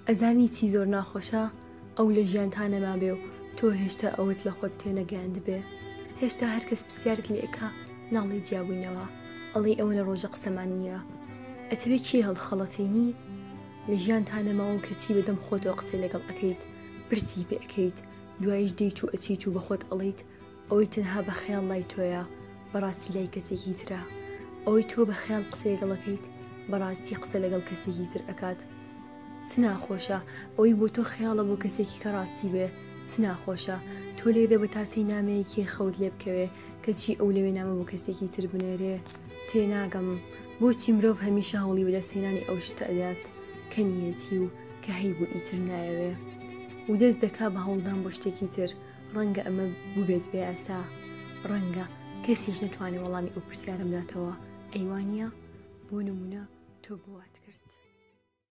ئەزانی چی زۆر ناخۆشە؟ ئەو لە ژیانتانەما بێ و تۆ هێشتا ئەوت لە خۆت تێنەگەیاند بێ. هێشتا هەرکەس پرسیارت لێکا ناڵی جیابووینەوە، ئەڵێ ئەوە ڕۆژە قسەمان نییە. ئەتەوێت چی هەڵخەڵەتێنی؟ لە ژیانتانەماوە کە چی بەدەم خۆتەوە قسەی لەگەڵ ئەەکەیت، پرسی پێ ئەەکەیت، دوایش دەیت و ئەچیت و بە خۆت ئەڵیت ئەوەی تەنها بە خەیاڵ لای تۆیە، بەڕاستی لای کەسێکی ترە. ئەوەی تۆ بە خەیاڵ قسەی لەگەڵەکەیت، بەڕاستی قسە لەگەڵ کەسێکی تر ئەکات. چ ناخۆشە ئەوەی بۆ تۆ خەیاڵە بۆ کەسێکی کە ڕاستی بێ. چ ناخۆشە تۆ لێرە بە تاسی نامەیەکی خەوت لێ بکەوێ کەچی ئەو لەوێ نامە بۆ کەسێکی تر بنێرێ. تێناگەم بۆچی مرۆڤ هەمیشە هەوڵی بەدەستهێنانی ئەو شتە ئەدات کە نیەتی و کە هەی بۆ ئیتر نایەوێ و دەست دەکا بە هەوڵدان بۆ شتێکی تر. ڕەنگە ئەمە بووبێت بێ ئاسا، ڕەنگە کەسیش نەتوانێت وەڵامی ئەو پرسیارم داتەوە. ئەیوانە بۆ نمونە تۆ بۆ وات کرد.